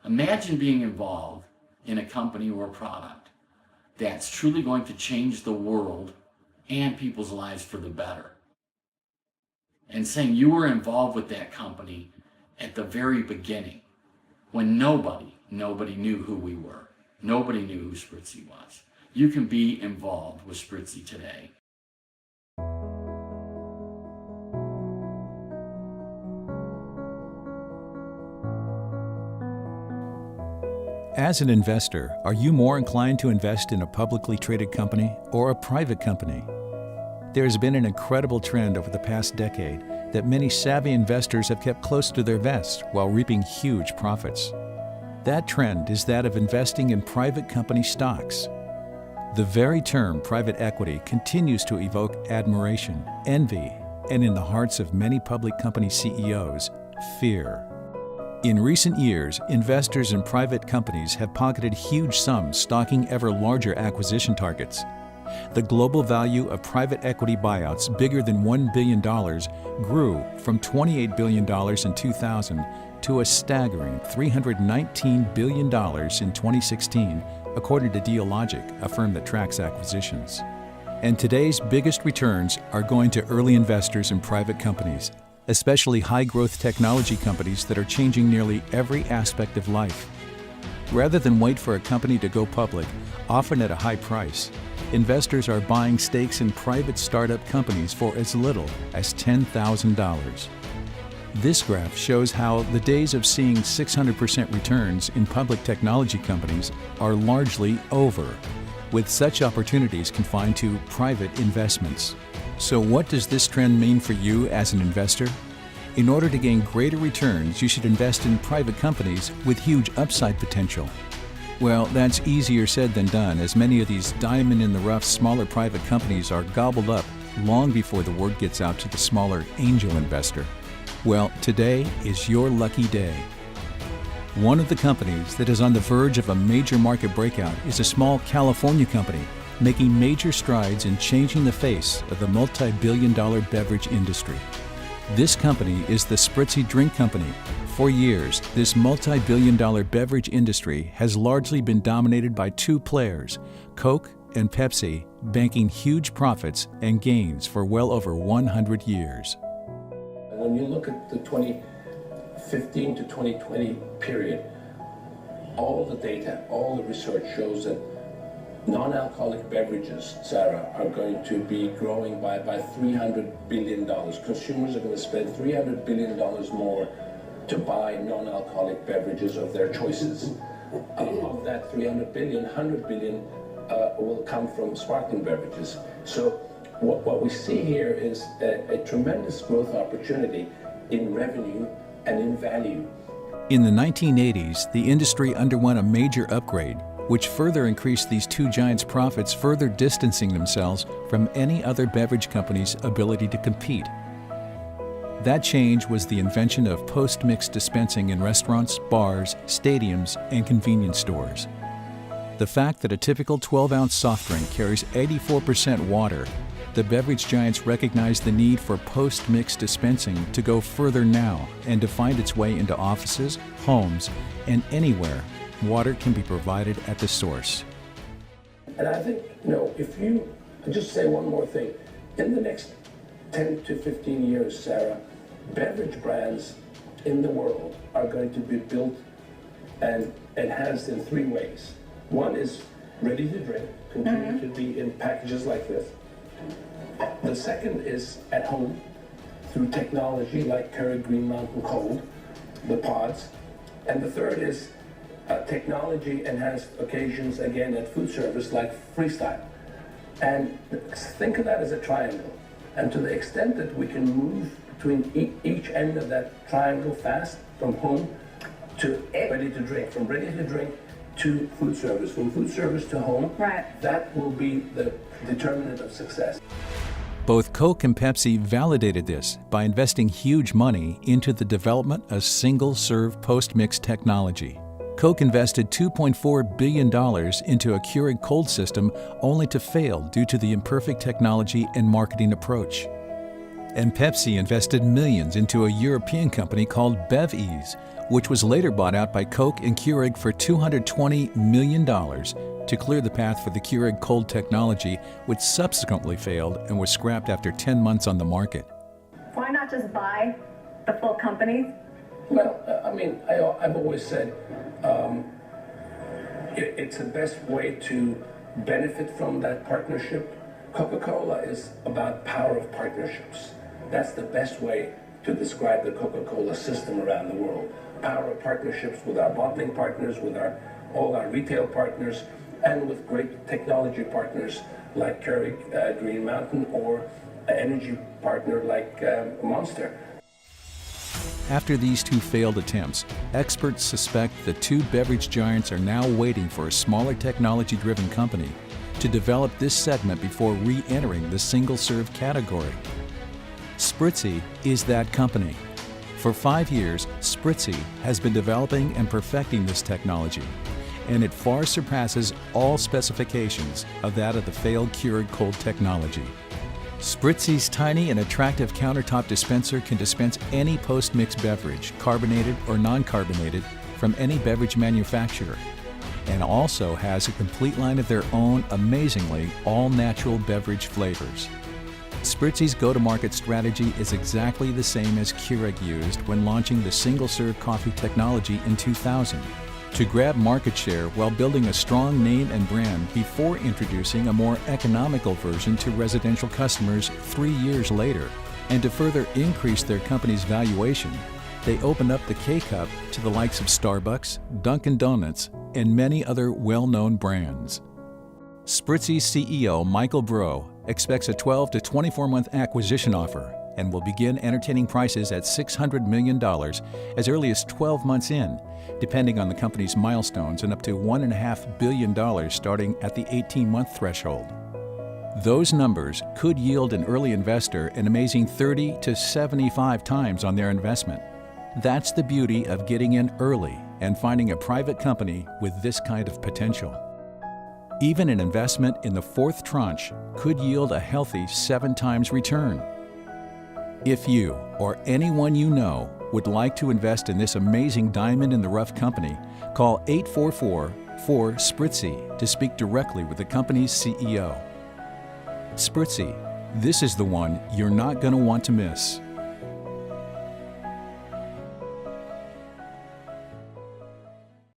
Imagine being involved in a company or a product that's truly going to change the world and people's lives for the better. And saying you were involved with that company at the very beginning when nobody knew who we were. Nobody knew who Sprizzi was. You can be involved with Sprizzi today. As an investor, are you more inclined to invest in a publicly traded company or a private company? There has been an incredible trend over the past decade that many savvy investors have kept close to their vest while reaping huge profits. That trend is that of investing in private company stocks. The very term private equity continues to evoke admiration, envy, and in the hearts of many public company CEOs, fear. In recent years, investors in private companies have pocketed huge sums stocking ever larger acquisition targets. The global value of private equity buyouts bigger than $1 billion grew from $28 billion in 2000 to a staggering $319 billion in 2016, according to Dealogic, a firm that tracks acquisitions. And today's biggest returns are going to early investors in private companies, especially high-growth technology companies that are changing nearly every aspect of life. Rather than wait for a company to go public, often at a high price, investors are buying stakes in private startup companies for as little as $10,000. This graph shows how the days of seeing 600% returns in public technology companies are largely over, with such opportunities confined to private investments. So what does this trend mean for you as an investor? In order to gain greater returns, you should invest in private companies with huge upside potential. Well, that's easier said than done, as many of these diamond-in-the-rough smaller private companies are gobbled up long before the word gets out to the smaller angel investor. Well, today is your lucky day. One of the companies that is on the verge of a major market breakout is a small California company making major strides in changing the face of the multi-billion-dollar beverage industry. This company is the Sprizzi Drink Company. For years, this multi-billion-dollar beverage industry has largely been dominated by two players, Coke and Pepsi, banking huge profits and gains for well over 100 years. When you look at the 2015 to 2020 period, all the data, all the research shows that non-alcoholic beverages, Sarah, are going to be growing by $300 billion. Consumers are going to spend $300 billion more to buy non-alcoholic beverages of their choices. Of that $300 billion, $100 billion will come from sparkling beverages. So what we see here is a tremendous growth opportunity in revenue and in value. In the 1980s, the industry underwent a major upgrade, which further increased these two giants' profits, further distancing themselves from any other beverage company's ability to compete. That change was the invention of post-mix dispensing in restaurants, bars, stadiums, and convenience stores. The fact that a typical 12-ounce soft drink carries 84% water, the beverage giants recognized the need for post-mix dispensing to go further now and to find its way into offices, homes, and anywhere water can be provided at the source. And I think, if you just say one more thing, in the next 10 to 15 years, Sarah, beverage brands in the world are going to be built and enhanced in three ways. One is ready to drink, continue to be in packages like this. The second is at home through technology like Keurig Green Mountain Cold, the pods. And the third is technology-enhanced occasions, again, at food service like Freestyle. And think of that as a triangle. And to the extent that we can move between each end of that triangle fast, from home to ready to drink, from ready to drink to food service, from food service to home, right, that will be the determinant of success. Both Coke and Pepsi validated this by investing huge money into the development of single-serve post-mix technology. Coke invested $2.4 billion into a Keurig cold system only to fail due to the imperfect technology and marketing approach. And Pepsi invested millions into a European company called BevEase, which was later bought out by Coke and Keurig for $220 million to clear the path for the Keurig cold technology, which subsequently failed and was scrapped after 10 months on the market. Why not just buy the full company? Well, I mean, I've always said it's the best way to benefit from that partnership. Coca-Cola is about power of partnerships. That's the best way to describe the Coca-Cola system around the world. Power of partnerships with our bottling partners, with all our retail partners, and with great technology partners like Keurig, Green Mountain, or an energy partner like Monster. After these two failed attempts, experts suspect the two beverage giants are now waiting for a smaller technology-driven company to develop this segment before re-entering the single-serve category. Sprizzi is that company. For 5 years, Sprizzi has been developing and perfecting this technology, and it far surpasses all specifications of that of the failed Keurig cold technology. Sprizzi's tiny and attractive countertop dispenser can dispense any post-mix beverage, carbonated or non-carbonated, from any beverage manufacturer, and also has a complete line of their own amazingly all-natural beverage flavors. Sprizzi's go-to-market strategy is exactly the same as Keurig used when launching the single-serve coffee technology in 2000, to grab market share while building a strong name and brand before introducing a more economical version to residential customers 3 years later. And to further increase their company's valuation, they opened up the K-Cup to the likes of Starbucks, Dunkin' Donuts, and many other well-known brands. Sprizzi's CEO Michael Breau expects a 12 to 24-month acquisition offer and will begin entertaining prices at $600 million as early as 12 months in, depending on the company's milestones, and up to $1.5 billion starting at the 18-month threshold. Those numbers could yield an early investor an amazing 30 to 75 times on their investment. That's the beauty of getting in early and finding a private company with this kind of potential. Even an investment in the fourth tranche could yield a healthy 7 times return. If you or anyone you know would like to invest in this amazing diamond-in-the-rough company, call 844-4-SPRIZZI to speak directly with the company's CEO. Sprizzi, this is the one you're not going to want to miss.